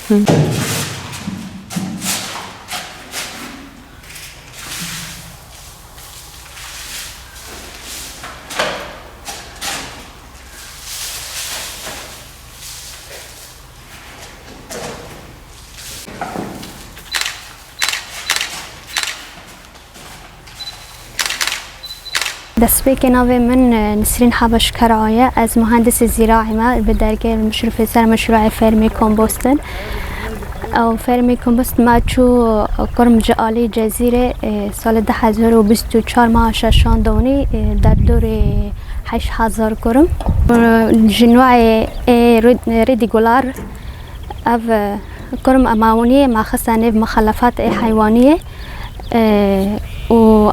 دست به ناوی من نسرین حبش کرایه از مهندس زراعی ما بدرجه المشرف سر مشروع فرمی کمپوستن او فرمی کمپوست ما چو کرم جالی جزیره سال 2024 ما ششان دونی در دور 8000 کرم جنوع ریدی گلار او کرم اماونیه ما خصني بمخلفات حيوانيه و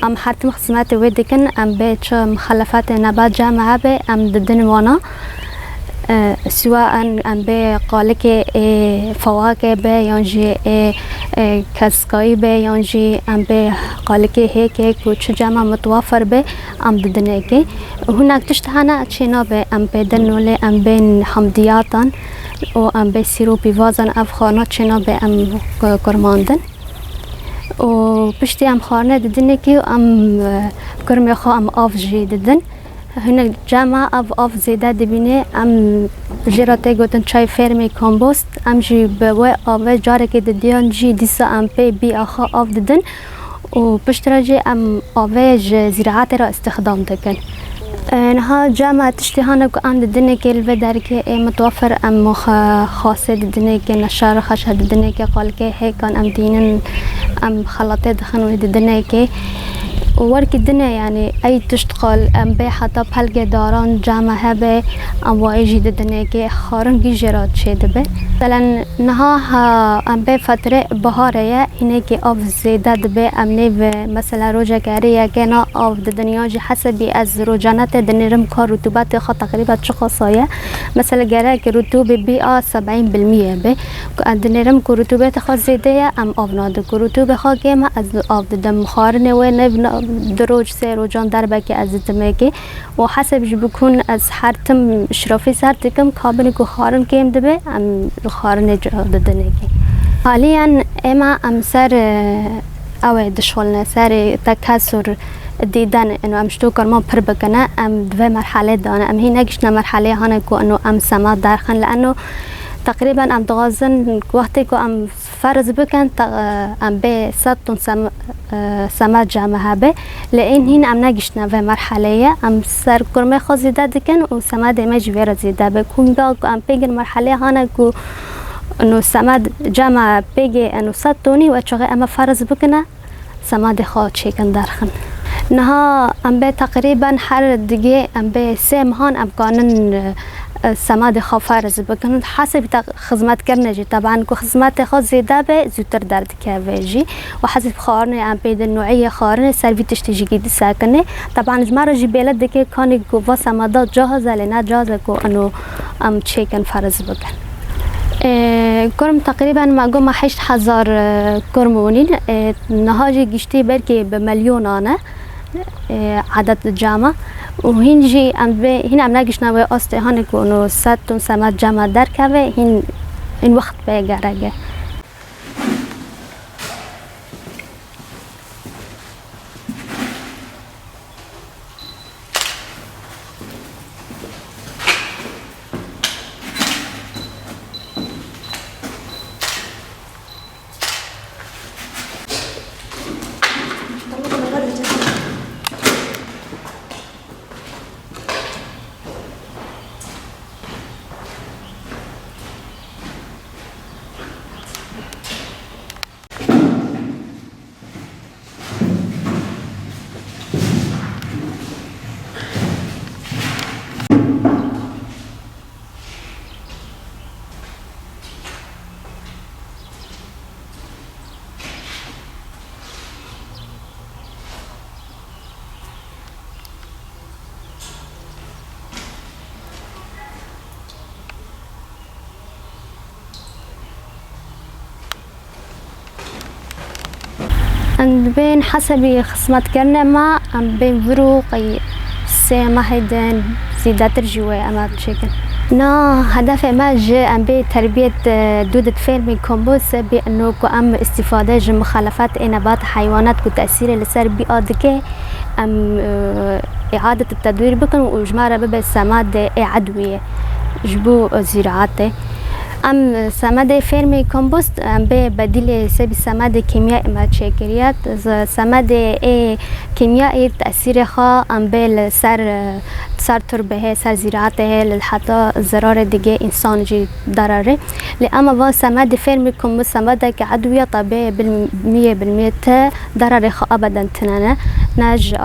ام حرت مخصمات ودكن ام بيت مخلفات نبات جامعة به ام ضدن وانا سواء ام به قالك فواكه به ينجي كسكاي به ينجي ام به قالك هيك وش جامعة متوفر به ام ضدن هيك وهناك تشتهنا تشينا به ام بدنولي ام بين حمضياتن و ام به سيروبي وازن افخانات تشينا به ام كرماندن و پشتی ام خانه دیدن که ام کرم خو ام آف جی دیدن هنگ جمع آف زیاده دبینه ام جراته گوتن چای فرمی کمپوست ام جی به آب جاره که دیدن جی دیسا ام پی بی آخا آف دیدن و پشت راجع ام آب زراعت را استخدام دکن نها جامعة تشتهانا ام دیدن که الودر که متوفر ام خاصه دیدن که نشار خش دیدن که قال که هیکان ام دینن ام خلطه دخنوا دیدن که ورك الدنيا يعني أي تشتغل أم بي حتى بحلقة داران جامعة به أم وايجي الدنيا كي خارن كي جرات شيد به مثلا نها أم بي فترة بهارية هناك أف زيادة به أم نيف مثلا روجا كارية كنا أف الدنيا جي حسب از روجانات دنيرم كار رطوبات خا تقريبا شخصايا مثلا جراك رطوبة بيئة 70% به دنيرم كرطوبات خا زيادة أم أف ناد كرطوبة خا كما از أف دم خارن ونيف دروج سير وجان دربك از دمكي وحسب بكون از حرتم اشرافي سرتكم كابن كو خارن كيم دبه ام خارن ددنكي حاليا اما ام سر او دشولنا سر تكسر دیدن انه ام شتو کرمان پر بکنه ام دو مرحله دانه ام هی نگشنا مرحله هانه کو انه ام سما درخن لانه تقريبا ام دغازن وقتی که ام فرض بکن ام به 100 تن سماد جامعه به لان هین ام نگشنا و مرحله ام سر کرمه خو زیاده دکن و سماد مجبر زیاده به کونگا ام پیگن مرحله هانه کو انه سماد جامعه پیگه انه 100 تونی و چغه ام فرض بکنه سماد خو چیکن درخن نها ام به تقريبا هر دیگه ام به سه مهان ام کانن سماد خو فرض بکنن حسب خدمت کرنه جی طبعا کو خدمت خو زیاده به زودتر درد که ویجی و حسب خارنه ام بيد النوعيه خارنه سروي تشتيجي جديد ساكنه طبعا جمره جي بلد که کان کو و سمادات جاهزه لنا جاهزه کو انه ام چیکن فرض بکن کرم تقریبا ما گم 8000 کرمونین نهاجی گشتی بلکه به میلیونانه عدد الجامعة وهنجي هنا ام ناقشنا و استهانه كونو 100 تن سماد جامعة دركبه هن وقت بيقرقه بين حسب خصمت كرنا ما بين فروق سي ما هيدن زيادات الجوي أما بشكل نا هدف ما جاء بتربية دودة فيرمي كومبوست بأنه أم استفادة من مخلفات نبات حيوانات وتأثير لسر بيئة دكي أم إعادة التدوير بكن وجمارة ببه سماد عدوية جبو زراعته ام سماد فيرمي كومبوست ام به بديل سبي سماد كيميائي ما تشكريات سماد كيميائي تأثير خا ام به سر تربه سر زراعته حتى ضرر دیگه انسان جي ضرره لأما با سماد فيرمي كومبوست سماد كعدوية طبيعي بالمية ضرر خا ابدا تنانه ناج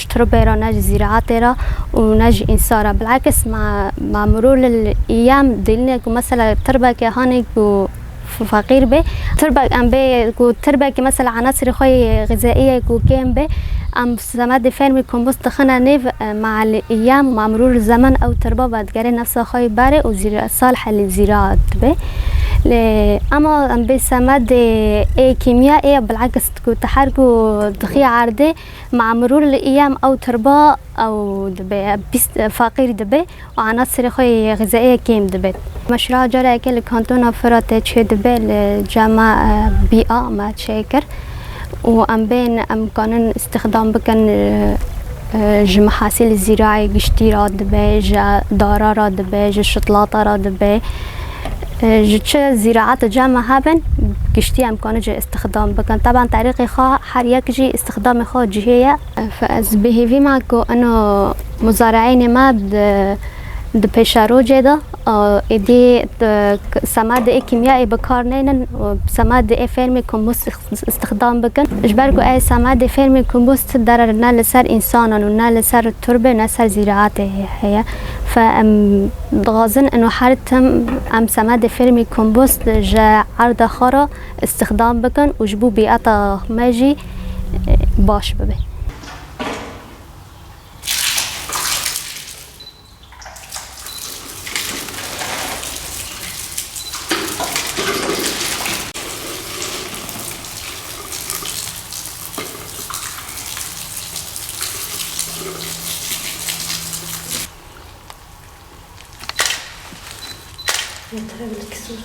تربه را ناج زراعته را وناج انسان را بالعكس مع مرور الايام دلنا مثلا تربه كهاني فقير به تربه ام به تربه مثلا عناصر خوي غذائيه كم به ام سماد فيرمي كومبوست خنا نيف مع الايام مع مرور الزمن او تربه بتجري نفسها خوي باري وصالحه للزراعه به اما ام به سماد كيميائي بالعكس تحرك ضخي عرضه مع مرور الايام او تربه او دبي فقير دبي وعناصر خوي غذائيه كم دبي مشروع جرى كل كانتونا فرات دبي لجامعة بيئة ما تشكر وام بين امكان استخدام بكن محاصيل الزراعي قشتي راد دبي دارا راد دبي شطلاطة راد دبي زراعات جامعة هابن قشتي امكان استخدام بكن طبعا طريقي خا حريك جي استخدام خا جهية فاز بهيفي معكو انه مزارعين ما د پیشرو جدا ایدی سماد کیمیایی بکار نینن و سماد فیرمی کمبوست استخدام بکن اجبار کو ای سماد فیرمی کمبوست در نه لسر انسانان و نه لسر تربه نه سر زراعته هي فام غازن انه حرتم ام سماد فیرمی کمبوست جا عرض خارا استخدام بکن و جبو بیعتا ماجی باش ببه ينتهي بالكسور